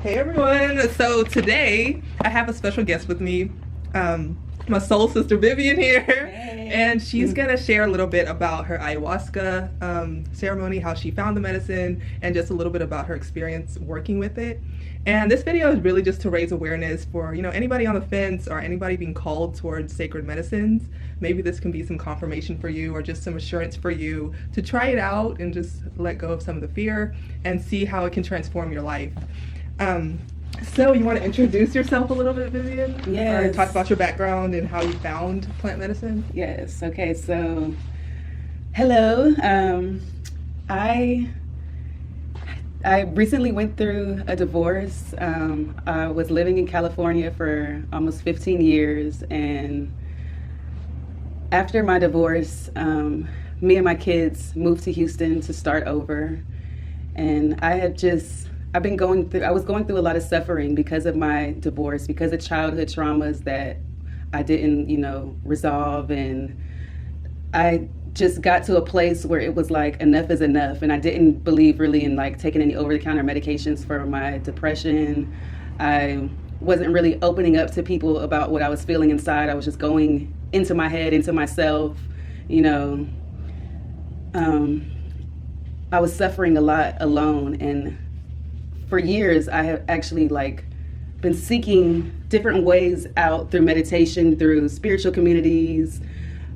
Hey everyone! So today I have a special guest with me, my soul sister Vivian here, and she's gonna share a little bit about her ayahuasca ceremony, how she found the medicine, and just a little bit about her experience working with it. And this video is really just to raise awareness for anybody on the fence or anybody being called towards sacred medicines. Maybe this can be some confirmation for you or just some assurance for you to try it out and just let go of some of the fear and see how it can transform your life. So you want to introduce yourself a little bit, Vivian? Yes. Or talk about your background and how you found plant medicine? Yes. Okay. So, hello. I recently went through a divorce. I was living in California for almost 15 years, and after my divorce, me and my kids moved to Houston to start over, and I was going through a lot of suffering because of my divorce, because of childhood traumas that I didn't, resolve. And I just got to a place where it was like, enough is enough. And I didn't believe really in like taking any over-the-counter medications for my depression. I wasn't really opening up to people about what I was feeling inside. I was just going into my head, into myself, I was suffering a lot alone. And for years, I have actually been seeking different ways out through meditation, through spiritual communities,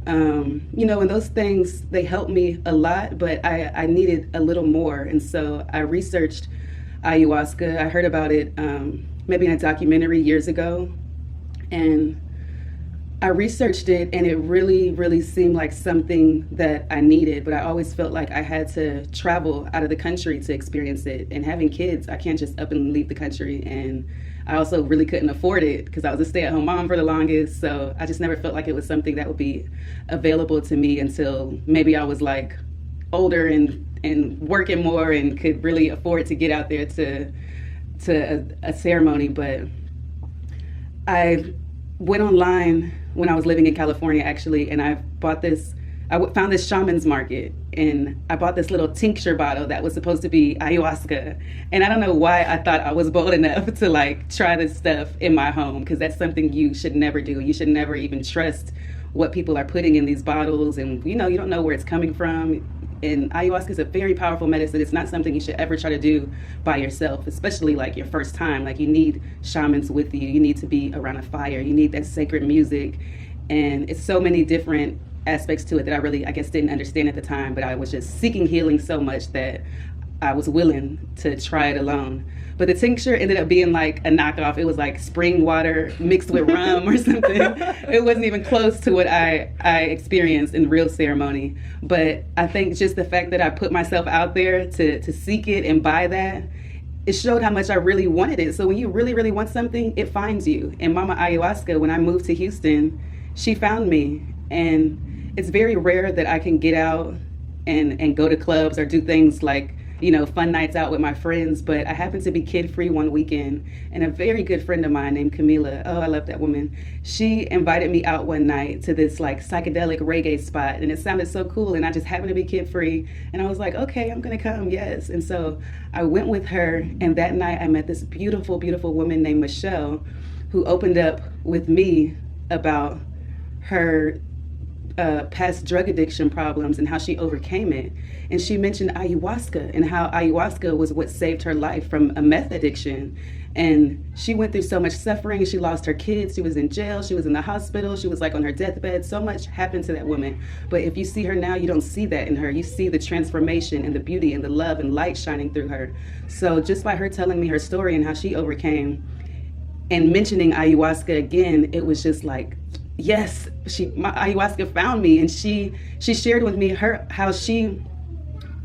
and those things, they helped me a lot, but I needed a little more. And so I researched ayahuasca. I heard about it maybe in a documentary years ago, and I researched it, and it really, really seemed like something that I needed, but I always felt like I had to travel out of the country to experience it. And having kids, I can't just up and leave the country. And I also really couldn't afford it because I was a stay-at-home mom for the longest. So I just never felt like it was something that would be available to me until maybe I was like older and working more and could really afford to get out there to a ceremony. But I went online when I was living in California, actually, and I found this shaman's market, and I bought this little tincture bottle that was supposed to be ayahuasca. And I don't know why I thought I was bold enough to try this stuff in my home, because that's something you should never do. You should never even trust what people are putting in these bottles, and you don't know where it's coming from. And ayahuasca is a very powerful medicine. It's not something you should ever try to do by yourself, especially your first time. You need shamans with you. You need to be around a fire. You need that sacred music. And it's so many different aspects to it that I really, I guess, didn't understand at the time. But I was just seeking healing so much that I was willing to try it alone. But the tincture ended up being like a knockoff. It was like spring water mixed with rum or something. It wasn't even close to what I experienced in real ceremony. But I think just the fact that I put myself out there to seek it and buy that, it showed how much I really wanted it. So when you really, really want something, it finds you. And Mama Ayahuasca, when I moved to Houston, she found me. And it's very rare that I can get out and go to clubs or do things like fun nights out with my friends, but I happened to be kid-free one weekend, and a very good friend of mine named Camila, oh, I love that woman, she invited me out one night to this psychedelic reggae spot, and it sounded so cool, and I just happened to be kid-free, and I was like, okay, I'm gonna come, yes. And so I went with her, and that night I met this beautiful, beautiful woman named Michelle, who opened up with me about her past drug addiction problems and how she overcame it. And she mentioned ayahuasca and how ayahuasca was what saved her life from a meth addiction. And she went through so much suffering. She lost her kids. She was in jail. She was in the hospital. She was on her deathbed. So much happened to that woman. But if you see her now, you don't see that in her. You see the transformation and the beauty and the love and light shining through her. So just by her telling me her story and how she overcame and mentioning ayahuasca again, it was just like, yes, my ayahuasca found me. And she shared with me how she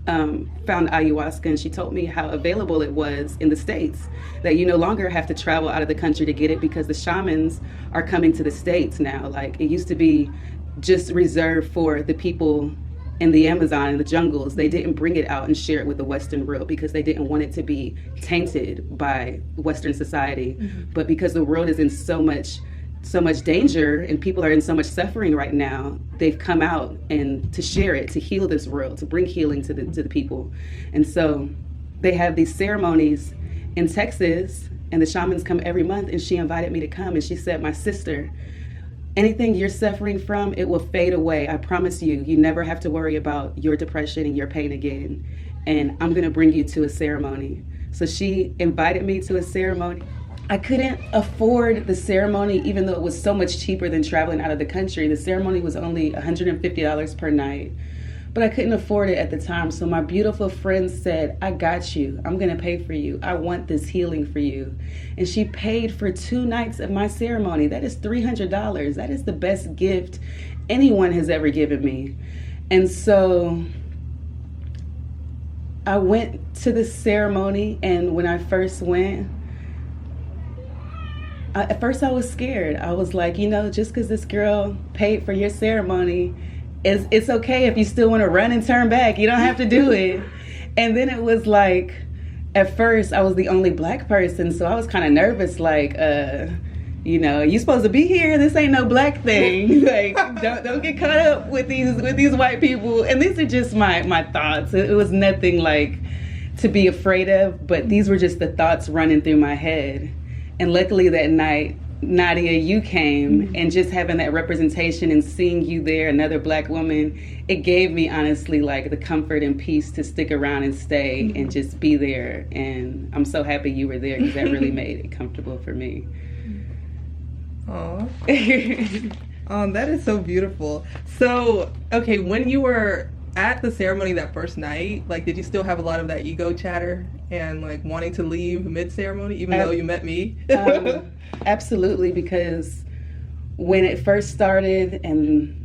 found ayahuasca, and she told me how available it was in the States, that you no longer have to travel out of the country to get it because the shamans are coming to the States now. It used to be just reserved for the people in the Amazon and the jungles. They didn't bring it out and share it with the Western world because they didn't want it to be tainted by Western society. Mm-hmm. But because the world is in so much danger and people are in so much suffering right now, they've come out and to share it, to heal this world, to bring healing to the people. And so they have these ceremonies, in Texas, and the shamans come every month, and she invited me to come, and she said, my sister, anything you're suffering from, it will fade away. I promise you, you never have to worry about your depression and your pain again. And I'm going to bring you to a ceremony. So she invited me to a ceremony. I couldn't afford the ceremony, even though it was so much cheaper than traveling out of the country. The ceremony was only $150 per night, but I couldn't afford it at the time. So my beautiful friend said, I got you. I'm going to pay for you. I want this healing for you. And she paid for 2 nights of my ceremony. That is $300. That is the best gift anyone has ever given me. And so I went to the ceremony, and when I first went, at first I was scared. I was like, just because this girl paid for your ceremony, it's okay if you still want to run and turn back. You don't have to do it. And then it was like, at first I was the only Black person, so I was kind of nervous, like, you supposed to be here. This ain't no Black thing. Like, don't get caught up with these white people. And these are just my thoughts. It was nothing like to be afraid of, but these were just the thoughts running through my head. And luckily that night, Nadia, you came, and just having that representation and seeing you there, another Black woman, it gave me honestly like the comfort and peace to stick around and stay and just be there. And I'm so happy you were there, because that really made it comfortable for me. Aw. That is so beautiful. So, okay, when you were at the ceremony that first night, like, did you still have a lot of that ego chatter and like wanting to leave mid-ceremony, even though you met me? Absolutely, because when it first started and,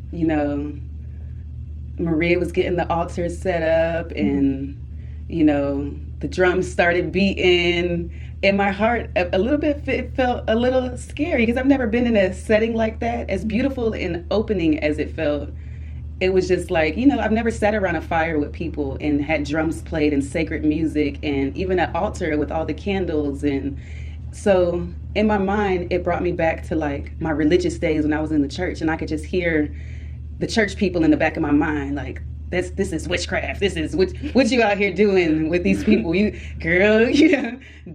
Maria was getting the altar set up and, the drums started beating, in my heart, a little bit, it felt a little scary, because I've never been in a setting like that, as beautiful and opening as it felt. It was just like, I've never sat around a fire with people and had drums played and sacred music and even an altar with all the candles. And so in my mind, it brought me back to like my religious days when I was in the church, and I could just hear the church people in the back of my mind, like, this is witchcraft. This is what you out here doing with these people. You girl,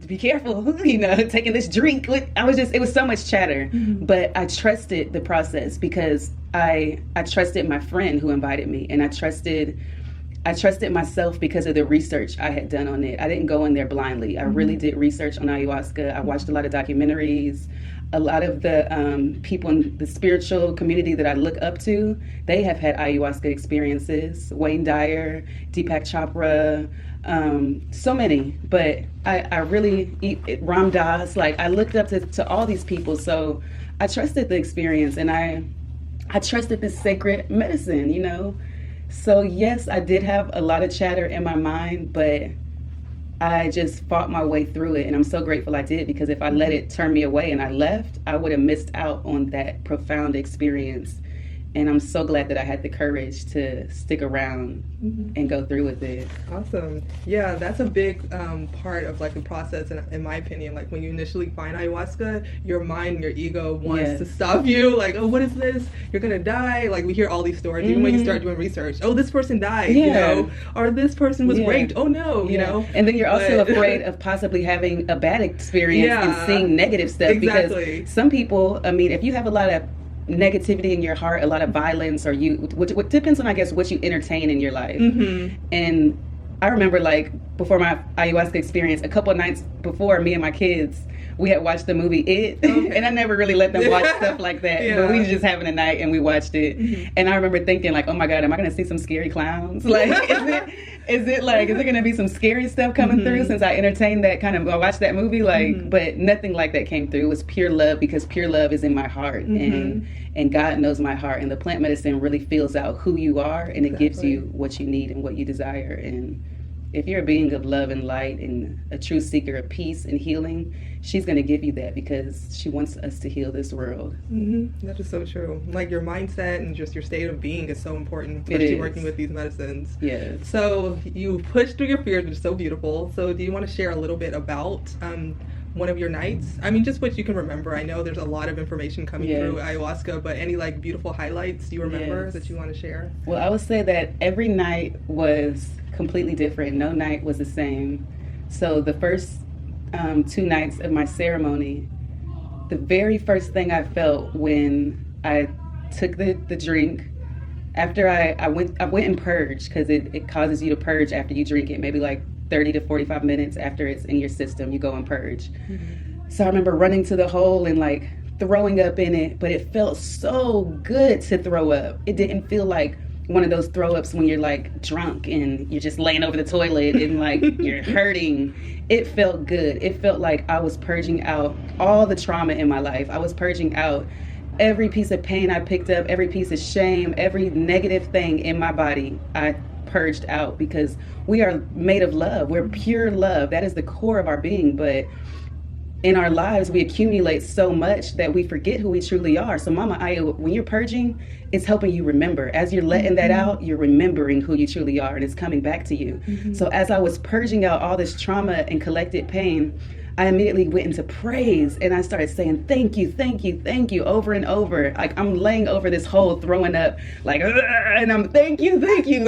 be careful, taking this drink. It was so much chatter, but I trusted the process, because I trusted my friend who invited me, and I trusted myself because of the research I had done on it. I didn't go in there blindly. I really did research on ayahuasca. I watched a lot of documentaries. A lot of the people in the spiritual community that I look up to, they have had ayahuasca experiences. Wayne Dyer, Deepak Chopra, so many. But I really, Ram Dass, like, I looked up to all these people. So I trusted the experience, and I trusted this sacred medicine, So yes, I did have a lot of chatter in my mind, but I just fought my way through it, and I'm so grateful I did, because if I let it turn me away and I left, I would have missed out on that profound experience. And I'm so glad that I had the courage to stick around and go through with it. Awesome. Yeah, that's a big part of like the process, in my opinion. Like, when you initially find ayahuasca, your mind and your ego wants to stop you. Like, oh, what is this? You're gonna die. Like, we hear all these stories. Even when you start doing research, oh, this person died, or this person was raped. Oh no, And then you're also afraid of possibly having a bad experience and seeing negative stuff. Exactly. Because some people, I mean, if you have a lot of negativity in your heart, a lot of violence, or what depends on, I guess, what you entertain in your life. And I remember, like, before my ayahuasca experience, a couple of nights before, me and my kids, we had watched the movie It, and I never really let them watch stuff like that, but we were just having a night and we watched it. And I remember thinking, like, oh my God, am I gonna see some scary clowns? Like, is it gonna be some scary stuff coming through since I entertained that kind of, I watched that movie, like, but nothing like that came through. It was pure love, because pure love is in my heart, and God knows my heart, and the plant medicine really feels out who you are, and it gives you what you need and what you desire. And if you're a being of love and light and a true seeker of peace and healing, she's going to give you that, because she wants us to heal this world. That is so true. Like, your mindset and just your state of being is so important, especially working with these medicines. Yes. So you pushed through your fears, which is so beautiful. So do you want to share a little bit about one of your nights? I mean, just what you can remember. I know there's a lot of information coming through ayahuasca, but any like beautiful highlights you remember that you want to share? Well, I would say that every night was completely different. No night was the same. So the first 2 nights of my ceremony, the very first thing I felt when I took the drink, after I went and purged, because it causes you to purge after you drink it, maybe like 30 to 45 minutes after it's in your system, you go and purge. So I remember running to the hole and like throwing up in it, but it felt so good to throw up. It didn't feel like one of those throw ups when you're like drunk and you're just laying over the toilet and like you're hurting. It felt good. It felt like I was purging out all the trauma in my life. I was purging out every piece of pain I picked up, every piece of shame, every negative thing in my body. I purged out, because we are made of love. We're pure love. That is the core of our being. But in our lives, we accumulate so much that we forget who we truly are. So Mama Aya, when you're purging, it's helping you remember. As you're letting that out, you're remembering who you truly are, and it's coming back to you. So as I was purging out all this trauma and collected pain, I immediately went into praise, and I started saying, thank you, thank you, thank you, over and over. Like I'm laying over this hole, throwing up, like, and I'm thank you, thank you,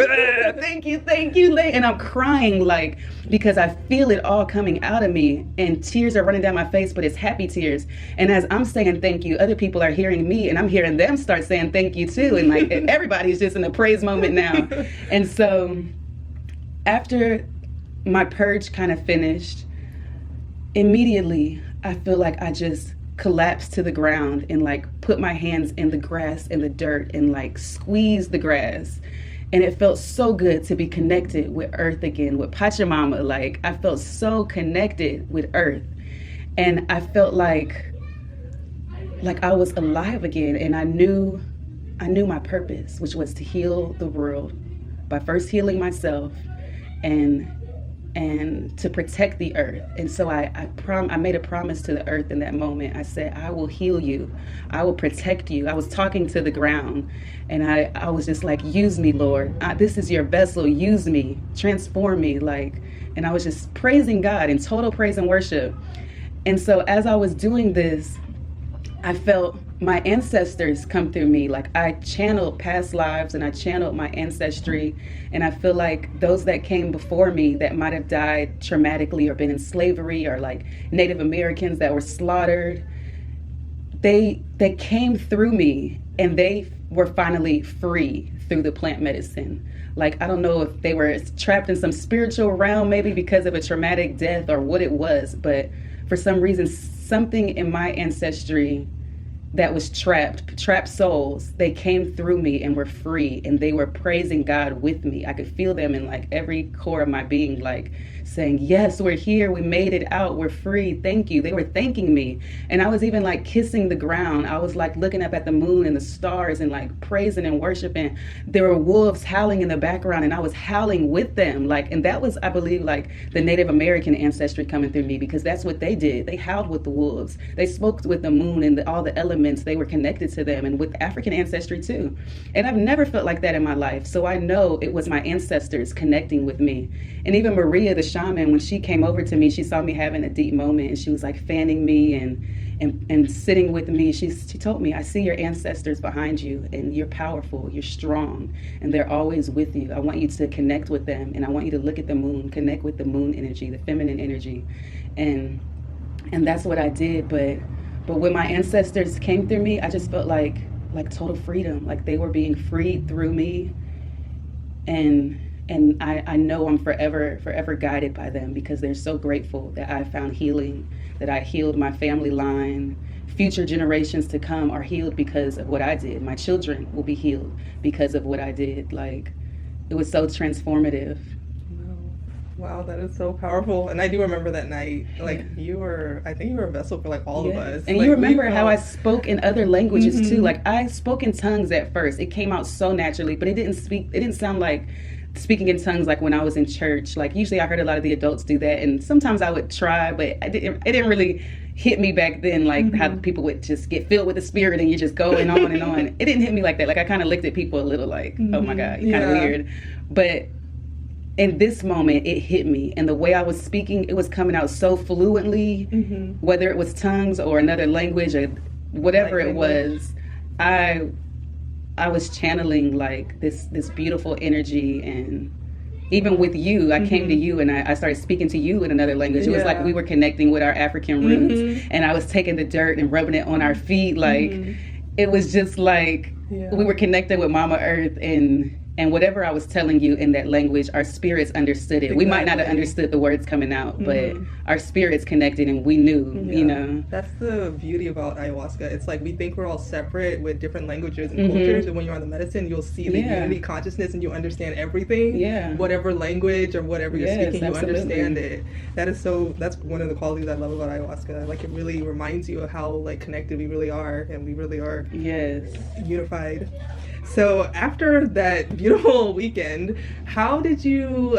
thank you, thank you. And I'm crying, like, because I feel it all coming out of me, and tears are running down my face, but it's happy tears. And as I'm saying thank you, other people are hearing me, and I'm hearing them start saying thank you too. And like everybody's just in a praise moment now. And so after my purge kind of finished, immediately I feel like I just collapsed to the ground and like put my hands in the grass and the dirt and like squeeze the grass. And it felt so good to be connected with earth again, with Pachamama. Like I felt so connected with earth, and I felt like I was alive again. And I knew my purpose, which was to heal the world by first healing myself and to protect the earth. And so I made a promise to the earth in that moment. I said, I will heal you. I will protect you. I was talking to the ground, and I was just like, use me, Lord. This is your vessel. Use me. Transform me. And I was just praising God in total praise and worship. And so as I was doing this, I felt my ancestors come through me. Like I channeled past lives, and I channeled my ancestry. And I feel like those that came before me that might have died traumatically or been in slavery, or like Native Americans that were slaughtered, they came through me, and they were finally free through the plant medicine. Like, I don't know if they were trapped in some spiritual realm, maybe because of a traumatic death or what it was, but for some reason, something in my ancestry that was trapped souls, they came through me and were free, and they were praising God with me. I could feel them in like every core of my being, like saying, yes, we're here, we made it out, we're free, thank you. They were thanking me. And I was even like kissing the ground. I was like looking up at the moon and the stars and like praising and worshiping. There were wolves howling in the background, and I was howling with them. And that was, I believe, like the Native American ancestry coming through me, because that's what they did. They howled with the wolves. They spoke with the moon and all the elements. They were connected to them, and with African ancestry too. And I've never felt like that in my life. So I know it was my ancestors connecting with me. And even Maria, the shaman, when she came over to me, she saw me having a deep moment, and she was like fanning me and sitting with me. She told me, I see your ancestors behind you, and you're powerful, you're strong, and they're always with you. I want you to connect with them, and I want you to look at the moon, connect with the moon energy, the feminine energy. And that's what I did. But when my ancestors came through me, I just felt like total freedom. Like they were being freed through me. And I know I'm forever guided by them, because they're so grateful that I found healing, that I healed my family line. Future generations to come are healed because of what I did. My children will be healed because of what I did. Like, it was so transformative. Wow, that is so powerful. And I do remember that night. Like, I think you were a vessel for like all of us. And like, you remember how I spoke in other languages too. Like, I spoke in tongues at first. It came out so naturally, but it didn't sound like speaking in tongues like when I was in church. Like, usually I heard a lot of the adults do that, and sometimes I would try, but it didn't really hit me back then, like how people would just get filled with the spirit and you're just going on and on. It didn't hit me like that. Like, I kind of looked at people a little like, oh my God, you're kind of weird. But in this moment, it hit me. And the way I was speaking, it was coming out so fluently, whether it was tongues or another language or whatever it was. I was channeling like this beautiful energy, and even with you, I came to you and I started speaking to you in another language. It was like we were connecting with our African roots, and I was taking the dirt and rubbing it on our feet. Like, it was just like we were connected with Mama Earth, and whatever I was telling you in that language, our spirits understood it. Exactly. We might not have understood the words coming out, but our spirits connected and we knew, you know. That's the beauty about ayahuasca. It's like we think we're all separate with different languages and cultures, and when you're on the medicine, you'll see the unity consciousness and you understand everything. Yeah. Whatever language or whatever you're speaking, you understand it. That's one of the qualities I love about ayahuasca. Like, it really reminds you of how like connected we really are, and we really are unified. So after that beautiful weekend, how did you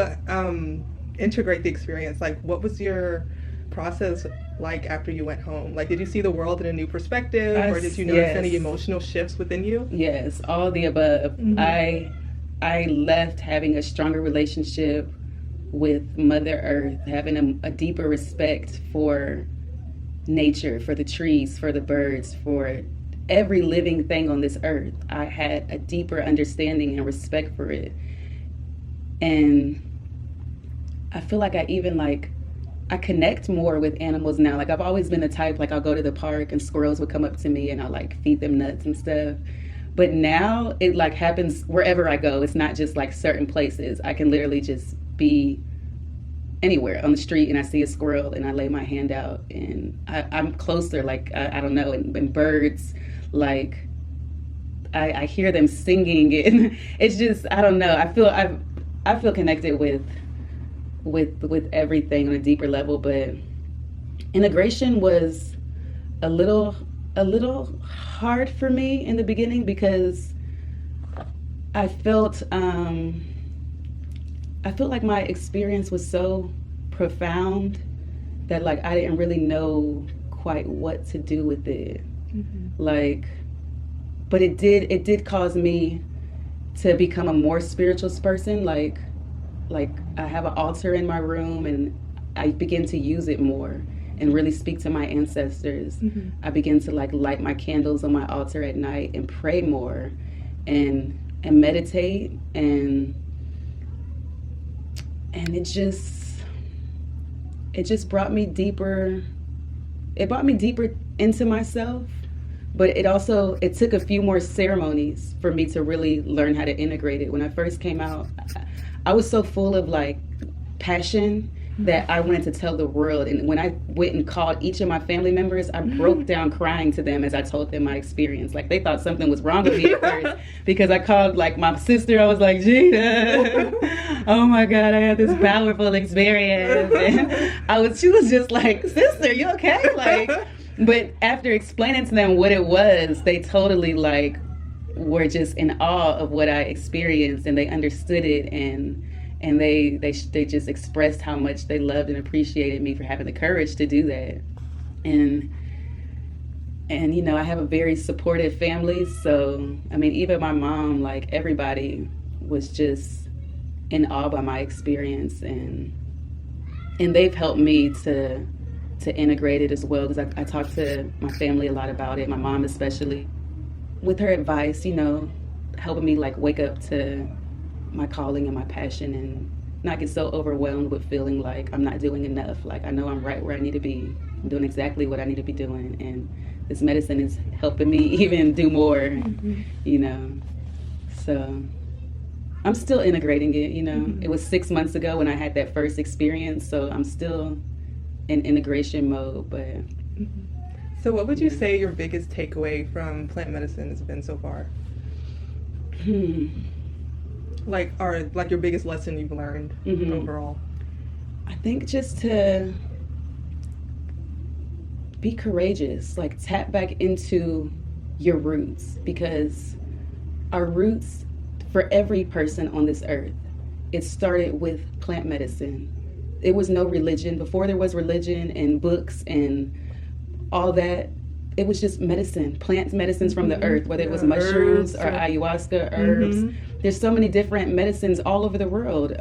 integrate the experience? Like, what was your process like after you went home? Like, did you see the world in a new perspective, or did you notice any emotional shifts within you? Yes, all the above. I left having a stronger relationship with Mother Earth, having a deeper respect for nature, for the trees, for the birds, for every living thing on this earth. I had a deeper understanding and respect for it. And I feel like I connect more with animals now. Like, I've always been the type, like, I'll go to the park and squirrels would come up to me and I'll like feed them nuts and stuff. But now it like happens wherever I go. It's not just like certain places. I can literally just be anywhere on the street and I see a squirrel and I lay my hand out and I'm closer. Like, I don't know, and birds, like I hear them singing, and it's just, I don't know. I feel connected with everything on a deeper level. But integration was a little hard for me in the beginning because I felt like my experience was so profound that like I didn't really know quite what to do with it. Like, but it did cause me to become a more spiritual person. Like I have an altar in my room and I begin to use it more and really speak to my ancestors. I begin to like light my candles on my altar at night and pray more and meditate, and it just brought me deeper. It brought me deeper into myself, but it took a few more ceremonies for me to really learn how to integrate it. When I first came out, I was so full of like passion that I wanted to tell the world. And when I went and called each of my family members, I broke down crying to them as I told them my experience. Like, they thought something was wrong with me at first because I called like my sister. I was like, Gina, oh my God, I had this powerful experience. And she was just like, sister, you okay? Like, but after explaining to them what it was, they totally like were just in awe of what I experienced, and they understood it, and they just expressed how much they loved and appreciated me for having the courage to do that. And you know, I have a very supportive family, so I mean, even my mom, like everybody was just in awe by my experience, and they've helped me to integrate it as well, because I talk to my family a lot about it, my mom especially, with her advice, you know, helping me like wake up to my calling and my passion and not get so overwhelmed with feeling like I'm not doing enough. Like, I know I'm right where I need to be. I'm doing exactly what I need to be doing, and this medicine is helping me even do more, you know. So I'm still integrating it, you know. It was 6 months ago when I had that first experience, so I'm still in integration mode, but... So what would you say your biggest takeaway from plant medicine has been so far? Like your biggest lesson you've learned overall? I think just to be courageous, like tap back into your roots, because our roots, for every person on this earth, it started with plant medicine. It was no religion. Before there was religion and books and all that, it was just medicine, plant medicines from the earth, whether it was mushrooms or ayahuasca, herbs. There's so many different medicines all over the world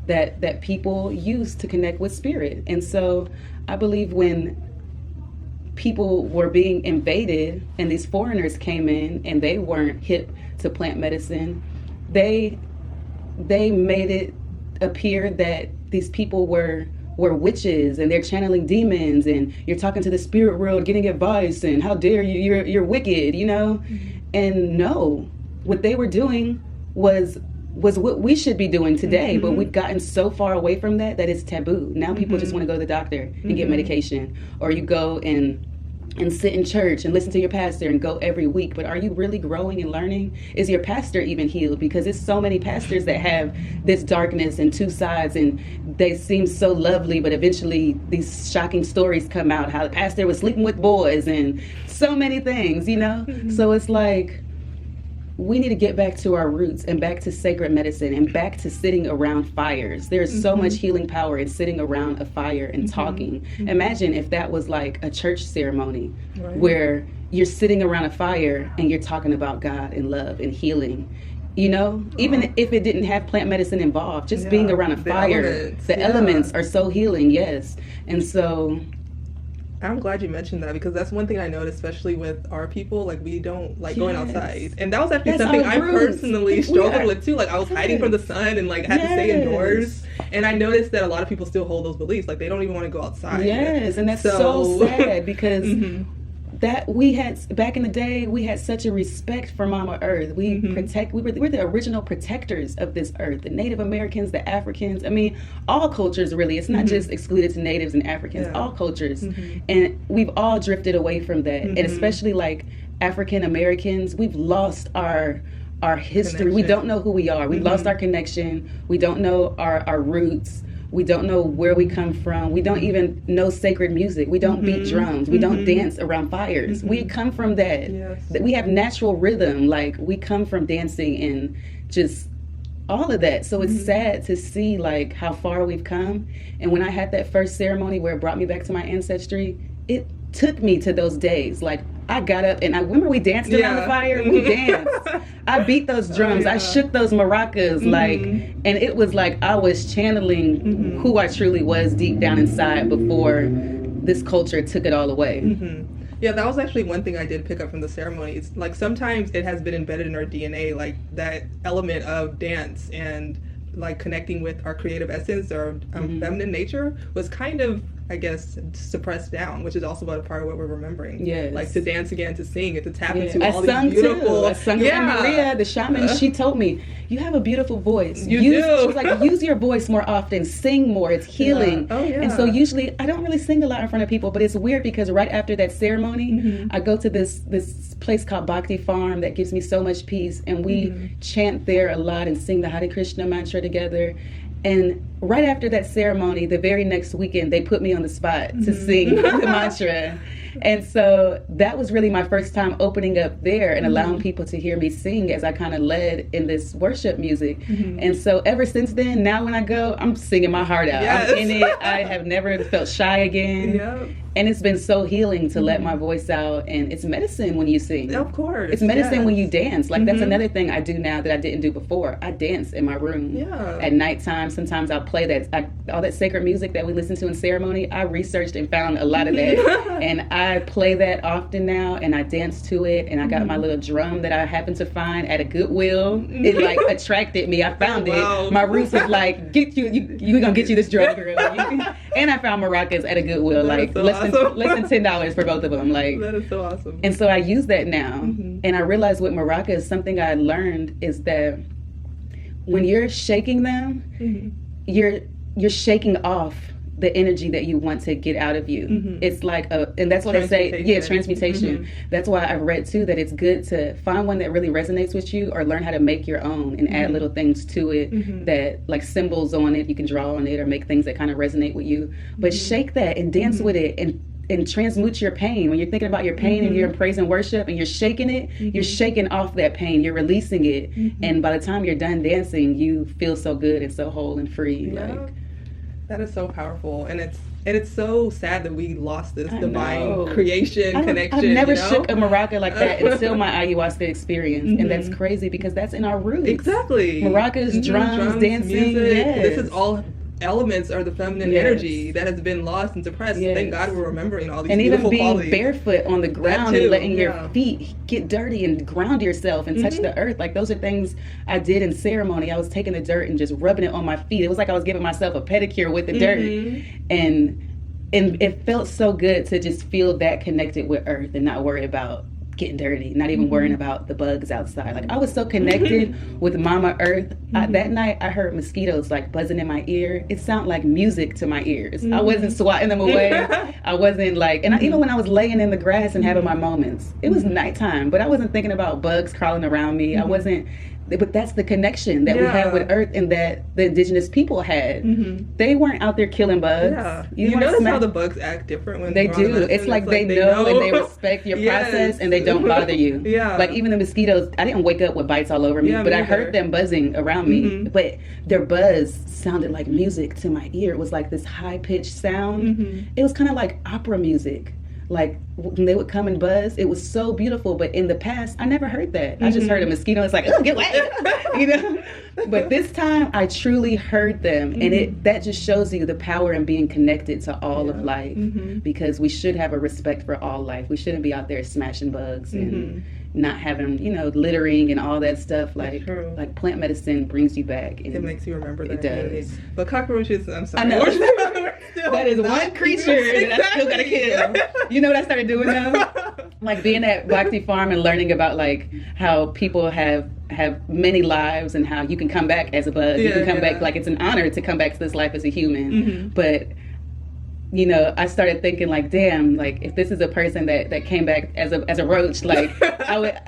that people use to connect with spirit. And so I believe when people were being invaded and these foreigners came in and they weren't hip to plant medicine, they made it appear that these people were witches and they're channeling demons, and you're talking to the spirit world getting advice, and how dare you, you're wicked, you know? And no, what they were doing was what we should be doing today, but we've gotten so far away from that it's taboo. Now people just want to go to the doctor and get medication, or you go and sit in church and listen to your pastor and go every week. But are you really growing and learning? Is your pastor even healed? Because there's so many pastors that have this darkness and two sides, and they seem so lovely, but eventually these shocking stories come out, how the pastor was sleeping with boys and so many things, you know? So it's like, we need to get back to our roots and back to sacred medicine and back to sitting around fires. There's so much healing power in sitting around a fire and talking. Imagine if that was like a church ceremony where you're sitting around a fire and you're talking about God and love and healing. You know, even if it didn't have plant medicine involved, just being around a fire, the elements are so healing, yes. And so I'm glad you mentioned that, because that's one thing I noticed, especially with our people, like we don't like going outside. And that was actually something I personally struggled with too. Like I was hiding from the sun and like had to stay indoors. And I noticed that a lot of people still hold those beliefs. Like they don't even want to go outside. Yes, and that's so sad, because that we had back in the day, we had such a respect for Mama Earth. We we're the original protectors of this earth. The Native Americans, the Africans, I mean, all cultures really. It's not just excluded to natives and Africans, all cultures. And we've all drifted away from that. And especially like African Americans, we've lost our history. We don't know who we are. We've lost our connection. We don't know our roots. We don't know where we come from. We don't even know sacred music. We don't beat drums. We don't dance around fires. We come from that. Yes. We have natural rhythm. Like we come from dancing and just all of that. So it's sad to see like how far we've come. And when I had that first ceremony where it brought me back to my ancestry, it took me to those days. Like I got up and I remember we danced around the fire. We danced. I beat those drums. I shook those maracas. Like, and it was like I was channeling who I truly was deep down inside before this culture took it all away. Yeah, that was actually one thing I did pick up from the ceremony. It's like sometimes it has been embedded in our DNA, like that element of dance and like connecting with our creative essence or feminine nature was kind of, I guess, suppressed down, which is also about a part of what we're remembering. Yes. Like to dance again, to sing, and to tap into all these beautiful... I sung with Maria, the shaman. She told me, you have a beautiful voice. You do. She was like, use your voice more often, sing more, it's healing. And so usually, I don't really sing a lot in front of people, but it's weird because right after that ceremony, I go to this place called Bhakti Farm that gives me so much peace, and we chant there a lot and sing the Hare Krishna mantra together. And right after that ceremony, the very next weekend, they put me on the spot to sing the mantra. And so that was really my first time opening up there and allowing people to hear me sing as I kind of led in this worship music. And so ever since then, now when I go, I'm singing my heart out. I'm in it. I have never felt shy again. And it's been so healing to let my voice out. And it's medicine when you sing. Of course. It's medicine when you dance. Like that's another thing I do now that I didn't do before. I dance in my room at nighttime. Sometimes I'll play all that sacred music that we listen to in ceremony. I researched and found a lot of that. And I play that often now, and I dance to it. And I got my little drum that I happened to find at a Goodwill. It like attracted me. I found it. My roots was like, we're gonna get you this drum, girl. And I found maracas at a Goodwill, like less than $10 for both of them. Like that is so awesome. And so I use that now, and I realized with maracas, something I learned is that when you're shaking them, you're shaking off the energy that you want to get out of you. It's like and that's what I say, transmutation. That's why I've read too that it's good to find one that really resonates with you, or learn how to make your own and add little things to it that like symbols on it, you can draw on it or make things that kind of resonate with you. But shake that and dance with it and transmute your pain. When you're thinking about your pain and you're in praise and worship and you're shaking it, you're shaking off that pain, you're releasing it. And by the time you're done dancing, you feel so good and so whole and free. Like that is so powerful, and it's so sad that we lost this divine creation connection. I've never shook a maraca like that until my ayahuasca experience, and that's crazy because that's in our roots. Exactly. Maracas, drums, dancing. Music. This is all elements or the feminine Yes. energy that has been lost and suppressed. Yes. Thank God we're remembering all these And even beautiful being qualities. barefoot on the ground too, and letting yeah. your feet get dirty and ground yourself and touch the earth. Like, those are things I did in ceremony. I was taking the dirt and just rubbing it on my feet. It was like I was giving myself a pedicure with the dirt. And it felt so good to just feel that connected with earth and not worry about getting dirty, not even worrying about the bugs outside. Like, I was so connected with Mama Earth. That night I heard mosquitoes like buzzing in my ear. It sounded like music to my ears. I wasn't swatting them away. I wasn't like, and even when I was laying in the grass and having my moments, it was nighttime, but I wasn't thinking about bugs crawling around me. I wasn't. But that's the connection that we had with Earth and that the indigenous people had. They weren't out there killing bugs. Yeah. You notice how the bugs act different when they they're on the do. medicine? It's like they know and they respect your Yes. process and they don't bother you. Yeah. Like, even the mosquitoes, I didn't wake up with bites all over me, Yeah, but me I heard either. them buzzing around me. But their buzz sounded like music to my ear. It was like this high-pitched sound. It was kind of like opera music. Like, when they would come and buzz, it was so beautiful. But in the past, I never heard that. I just heard a mosquito. It's like, oh, get away, you know. But this time, I truly heard them, and that just shows you the power in being connected to all of life. Because we should have a respect for all life. We shouldn't be out there smashing bugs and not having, littering and all that stuff. Like plant medicine brings you back. And it makes you remember that. It does. But cockroaches, I'm sorry. I know. We're still That is not one creature that I still gotta kill. You know what I started doing now? Like, being at Bhakti Farm and learning about like how people have many lives and how you can come back as a bug. You can come back, like, it's an honor to come back to this life as a human. But I started thinking, like, damn, like, if this is a person that came back as a roach, like,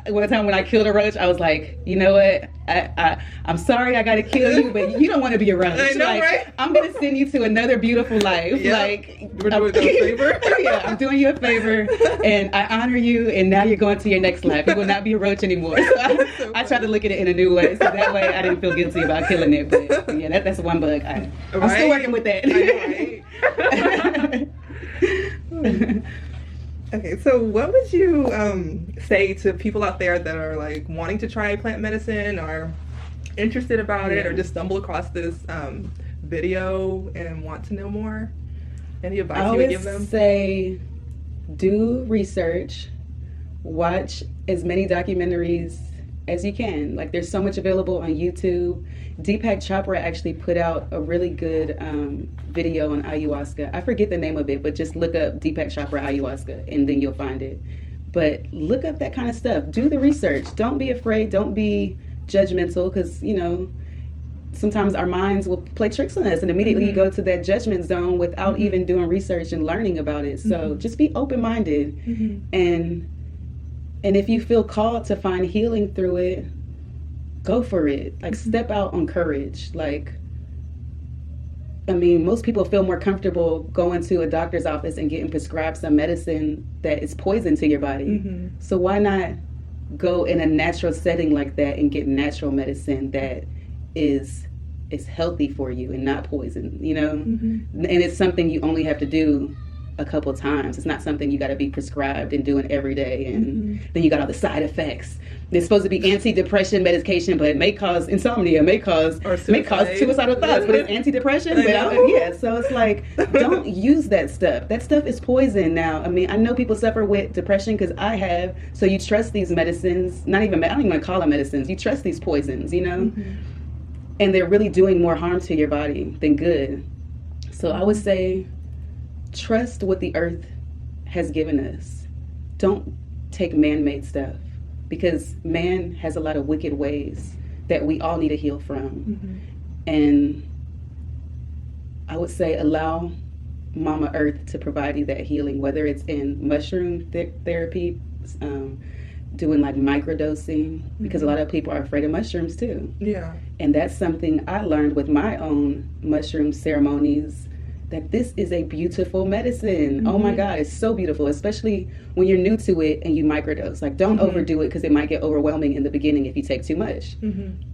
one time when I killed a roach, I was like, you know what, I'm sorry I gotta kill you, but you don't want to be a roach. I know, like, right? I'm gonna send you to another beautiful life. Yep. Like, We're doing you a favor. Yeah, I'm doing you a favor, and I honor you, and now you're going to your next life. You will not be a roach anymore. So I tried to look at it in a new way, so that way I didn't feel guilty about killing it. But yeah, that's one bug. I'm still working with that. I know, right? Okay, so what would you say to people out there that are like wanting to try plant medicine or interested about it or just stumble across this video and want to know more? Any advice you would give them? I would say do research, watch as many documentaries as you can. Like, there's so much available on YouTube. Deepak Chopra actually put out a really good video on ayahuasca. I forget the name of it, but just look up Deepak Chopra ayahuasca and then you'll find it. But look up that kind of stuff. Do the research. Don't be afraid. Don't be judgmental, because, sometimes our minds will play tricks on us and immediately you go to that judgment zone without even doing research and learning about it. So just be open-minded. And if you feel called to find healing through it, go for it. Like, step out on courage. Like, I mean, most people feel more comfortable going to a doctor's office and getting prescribed some medicine that is poison to your body. So why not go in a natural setting like that and get natural medicine that is healthy for you and not poison, And it's something you only have to do a couple times. It's not something you got to be prescribed and doing every day, and then you got all the side effects. It's supposed to be anti-depression medication, but it may cause insomnia, may cause suicidal thoughts, but it's antidepressant. But so it's like, don't use that stuff. That stuff is poison. Now, I mean, I know people suffer with depression, because I have. So you trust these medicines? I don't even want to call them medicines. You trust these poisons, and they're really doing more harm to your body than good. So I would say, trust what the earth has given us. Don't take man-made stuff, because man has a lot of wicked ways that we all need to heal from. And I would say, allow Mama Earth to provide you that healing, whether it's in mushroom therapy, doing like microdosing, because a lot of people are afraid of mushrooms too. Yeah. And that's something I learned with my own mushroom ceremonies, that this is a beautiful medicine. Oh my God, it's so beautiful, especially when you're new to it and you microdose. Like, don't overdo it, because it might get overwhelming in the beginning if you take too much.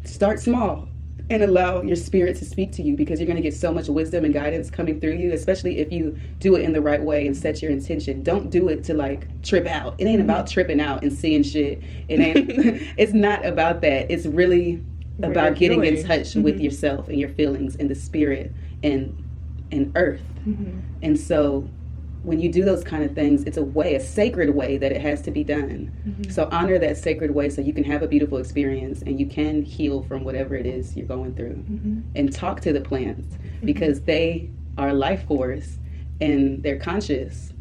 Start small and allow your spirit to speak to you, because you're going to get so much wisdom and guidance coming through you, especially if you do it in the right way and set your intention. Don't do it to like trip out. It ain't about tripping out and seeing shit. It ain't. It's not about that. It's really about getting in touch with yourself and your feelings and the spirit and earth. And so when you do those kind of things, it's a sacred way that it has to be done. So honor that sacred way so you can have a beautiful experience and you can heal from whatever it is you're going through. And talk to the plants because they are life force and they're conscious.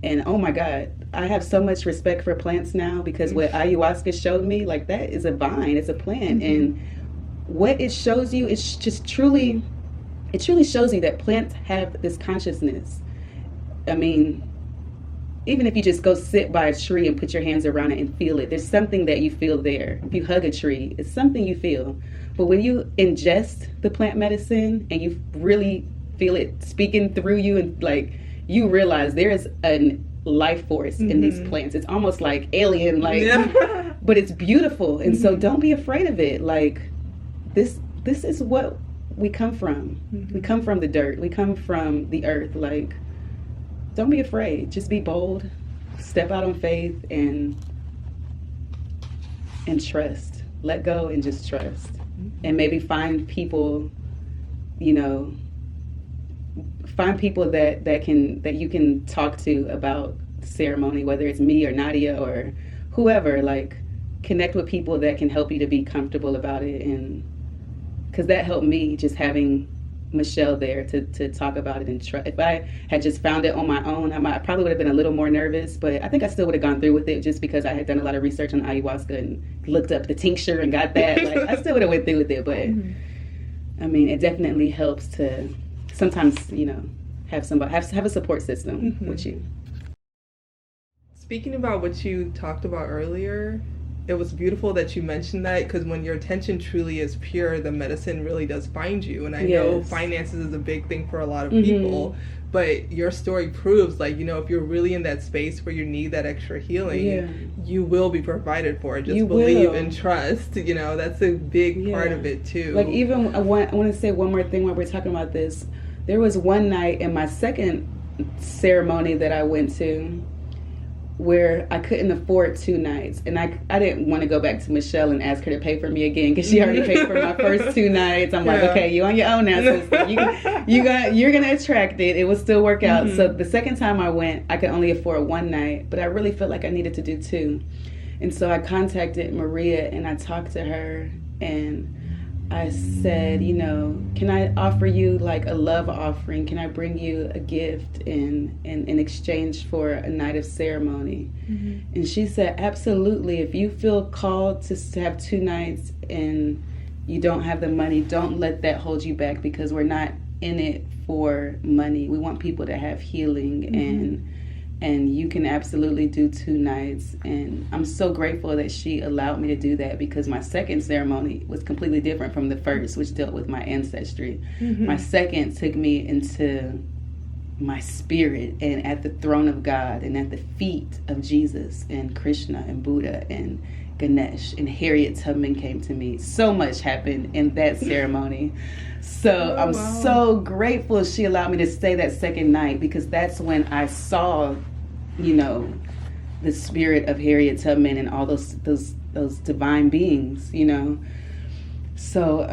And oh my God, I have so much respect for plants now because what ayahuasca showed me, like that is a vine, it's a plant. And what it shows you is just truly shows you that plants have this consciousness. I mean, even if you just go sit by a tree and put your hands around it and feel it, there's something that you feel there. If you hug a tree, it's something you feel. But when you ingest the plant medicine and you really feel it speaking through you and like you realize there is a life force in these plants. It's almost like alien, like, but it's beautiful. And so don't be afraid of it. Like this is what we come from. We come from the dirt. We come from the earth. Like, don't be afraid. Just be bold. Step out on faith and trust. Let go and just trust. And maybe find people, you know, find people that you can talk to about ceremony, whether it's me or Nadia or whoever. Like, connect with people that can help you to be comfortable about it. And because that helped me, just having Michelle there to talk about it and try. If I had just found it on my own, I probably would have been a little more nervous, but I think I still would have gone through with it just because I had done a lot of research on ayahuasca and looked up the tincture and got that. Like, I still would have went through with it, but I mean, it definitely helps to sometimes, you know, have somebody have a support system with you. Speaking about what you talked about earlier, it was beautiful that you mentioned that because when your intention truly is pure, the medicine really does find you. And I know finances is a big thing for a lot of people, but your story proves, like, you know, if you're really in that space where you need that extra healing, you will be provided for. Just you believe and trust. You know, that's a big part of it too. Like, even I want to say one more thing while we're talking about this. There was one night in my second ceremony that I went to where I couldn't afford 2 nights, and I didn't want to go back to Michelle and ask her to pay for me again because she already paid for my first 2 nights. I'm like, okay, you on your own now, sister. You're gonna attract it. It will still work out. So the second time I went, I could only afford 1 night, but I really felt like I needed to do 2, and so I contacted Maria and I talked to her and I said, you know, can I offer you like a love offering? Can I bring you a gift in exchange for a night of ceremony? And she said, absolutely. If you feel called to have 2 nights and you don't have the money, don't let that hold you back because we're not in it for money. We want people to have healing and you can absolutely do 2 nights. And I'm so grateful that she allowed me to do that because my second ceremony was completely different from the first, which dealt with my ancestry. My second took me into my spirit and at the throne of God and at the feet of Jesus and Krishna and Buddha and Ganesh, and Harriet Tubman came to me. So much happened in that ceremony. So I'm so grateful she allowed me to stay that second night because that's when I saw, you know, the spirit of Harriet Tubman and all those divine beings, you know. So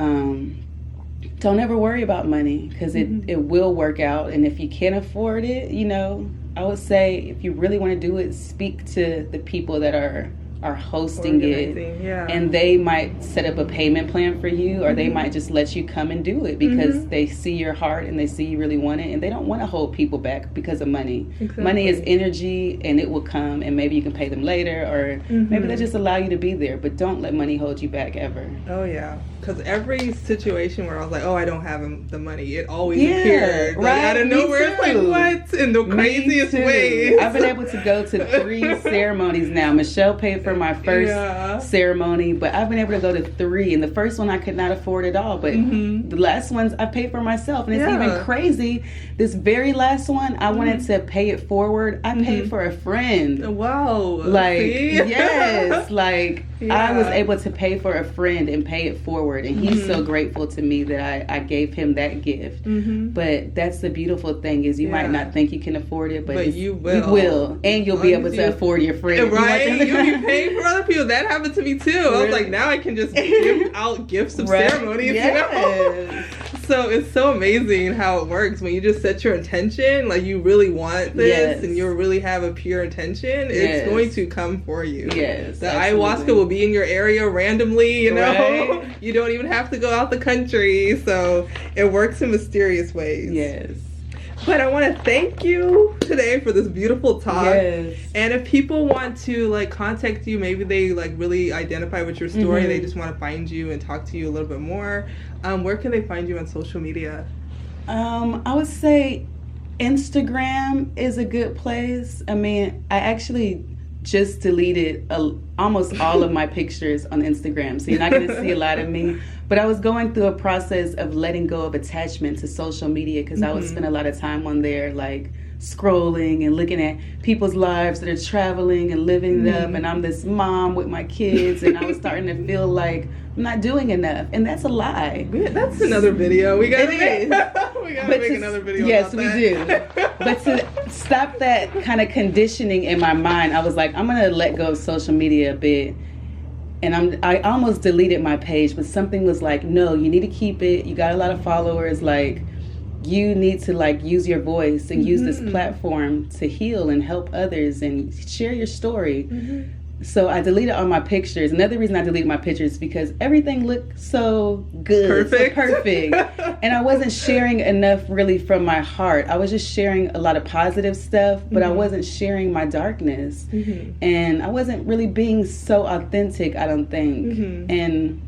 don't ever worry about money because it will work out. And if you can't afford it, you know, I would say if you really want to do it, speak to the people that are hosting it, and they might set up a payment plan for you, or they might just let you come and do it because they see your heart and they see you really want it, and they don't want to hold people back because of money. Money is energy and it will come, and maybe you can pay them later, or maybe they just allow you to be there, but don't let money hold you back ever. Oh yeah, because every situation where I was like, oh, I don't have the money, it always appeared like, out of nowhere. It's like, what? In the craziest ways. I've been able to go to 3 ceremonies now. Michelle paid for my first ceremony, but I've been able to go to 3, and the first one I could not afford at all, but the last ones I paid for myself, and it's even crazy. This very last one, I wanted to pay it forward. I paid for a friend. Wow. Like, yes, like I was able to pay for a friend and pay it forward, and he's so grateful to me that I gave him that gift. But that's the beautiful thing is you might not think you can afford it, but you will. You will, and you'll be able to afford your friend. Right? You'll be paying for other people. That happened to me too. I was like, now I can just give out gifts of ceremonies. Yes. You know? it's so amazing how it works when you just set your intention, like you really want this and you really have a pure intention, it's going to come for you. Yes. The ayahuasca will be in your area randomly, you know. Right? You don't even have to go out the country. So it works in mysterious ways. Yes. But I want to thank you today for this beautiful talk. Yes. And if people want to like contact you, maybe they like really identify with your story, they just want to find you and talk to you a little bit more, where can they find you on social media? I would say Instagram is a good place. I mean, I actually just deleted almost all of my pictures on Instagram, so you're not going to see a lot of me. But I was going through a process of letting go of attachment to social media because I would spend a lot of time on there, like scrolling and looking at people's lives that are traveling and living them, and I'm this mom with my kids, and I was starting to feel like I'm not doing enough, and that's a lie. Yeah, that's another video. We gotta make another video. Yes, about we do. But to stop that kind of conditioning in my mind, I was like, I'm gonna let go of social media a bit. And I almost deleted my page, but something was like, no, you need to keep it. You got a lot of followers. Like, you need to like use your voice and use this platform to heal and help others and share your story. So I deleted all my pictures. Another reason I deleted my pictures is because everything looked so good, so perfect. And I wasn't sharing enough really from my heart. I was just sharing a lot of positive stuff, but I wasn't sharing my darkness. And I wasn't really being so authentic, I don't think. And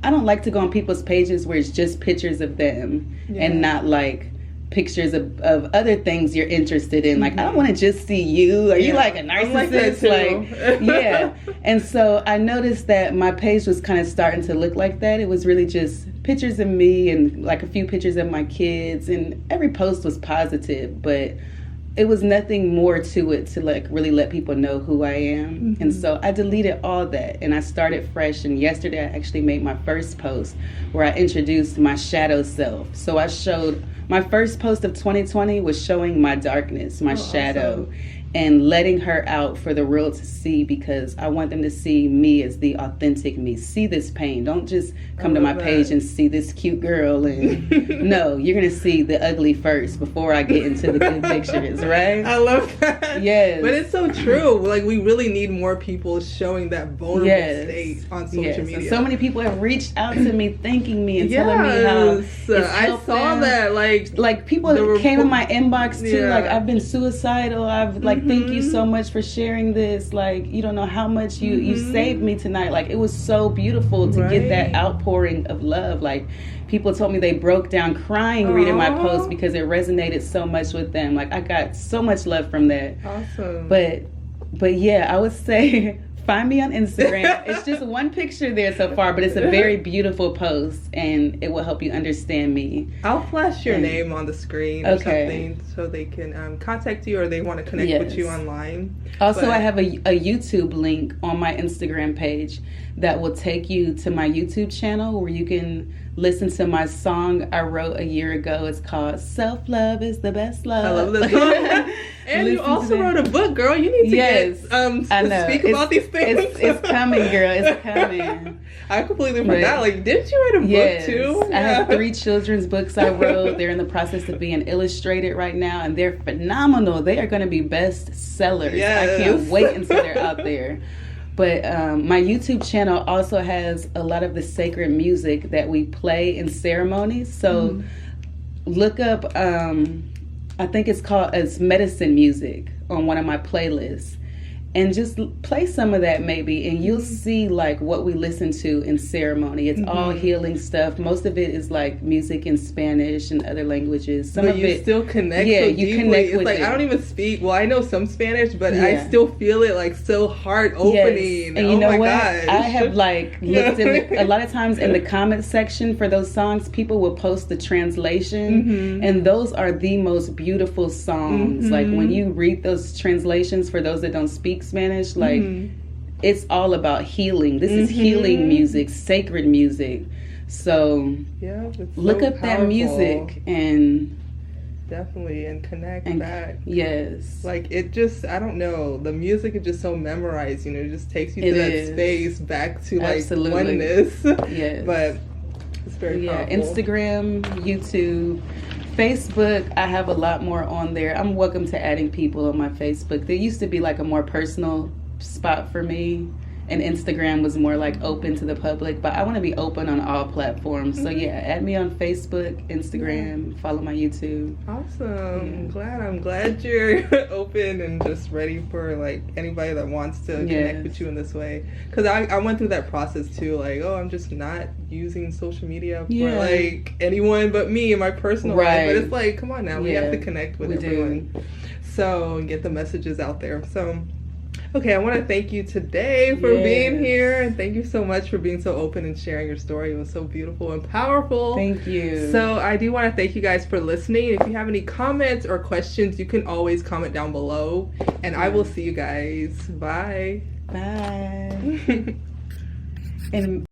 I don't like to go on people's pages where it's just pictures of them and not like pictures of other things you're interested in. Like, I don't want to just see you. Are you like a narcissist? Like And so I noticed that my page was kind of starting to look like that. It was really just pictures of me and like a few pictures of my kids, and every post was positive, but it was nothing more to it to like really let people know who I am. And so I deleted all that and I started fresh. And yesterday I actually made my first post where I introduced my shadow self. So I showed, my first post of 2020 was showing my darkness, my shadow. Awesome. And letting her out for the world to see, because I want them to see me as the authentic me. See this pain. Don't just come to my page and see this cute girl. And no, you're going to see the ugly first before I get into the good pictures, right? I love that. Yes. But it's so true. Like, we really need more people showing that vulnerable state on social media. And so many people have reached out to me, thanking me and telling me how I saw that. Like people came in my inbox too. Like, I've been suicidal. I've like, thank you so much for sharing this. Like, you don't know how much you saved me tonight. Like, it was so beautiful to get that outpouring of love. Like, people told me they broke down crying reading my post because it resonated so much with them. Like, I got so much love from that. Awesome. But yeah, I would say find me on Instagram. It's just one picture there so far, but it's a very beautiful post, and it will help you understand me. I'll flash your name on the screen or something so they can contact you, or they want to connect with you online. Also, I have a YouTube link on my Instagram page that will take you to my YouTube channel where you can listen to my song I wrote a year ago. It's called Self-Love is the Best Love. I love this song. And you also wrote a book, girl. You need to speak about these things. It's coming, girl. It's coming. I completely forgot. Like, didn't you write a book too? I have 3 children's books I wrote. They're in the process of being illustrated right now, and they're phenomenal. They are going to be best sellers. I can't wait until they're out there. But my YouTube channel also has a lot of the sacred music that we play in ceremonies. So look up, I think it's medicine music on one of my playlists. And just play some of that maybe, and you'll see like what we listen to in ceremony. It's all healing stuff. Most of it is like music in Spanish and other languages. Some but of you it still connect. Yeah, so you deeply. connect it's with like it. I don't even speak. Well, I know some Spanish, but I still feel it like so heart opening. Yes. And you know what? Gosh. I have like looked in a lot of times in the comment section for those songs. People will post the translation, and those are the most beautiful songs. Like when you read those translations for those that don't speak Spanish, like. It's all about healing. This is healing music, sacred music. So look up that music and definitely and connect back. Yes. Like it just, I don't know, the music is just so memorized, you know, it just takes you to that space back to like oneness. Yes. But It's very Yeah, powerful. Instagram, YouTube, Facebook. I have a lot more on there. I'm welcome to adding people on my Facebook. There used to be like a more personal spot for me, and Instagram was more like open to the public, but I want to be open on all platforms. So yeah, add me on Facebook, Instagram, follow my YouTube. Awesome. I'm glad you're open and just ready for like anybody that wants to connect with you in this way. Because I went through that process too. Like, oh, I'm just not using social media for like anyone but me in my personal life. But it's like, come on now, we have to connect with everyone. So get the messages out there. So okay, I want to thank you today for being here, and thank you so much for being so open and sharing your story. It was so beautiful and powerful. Thank you. So I do want to thank you guys for listening. If you have any comments or questions, you can always comment down below, and I will see you guys. Bye. Bye. And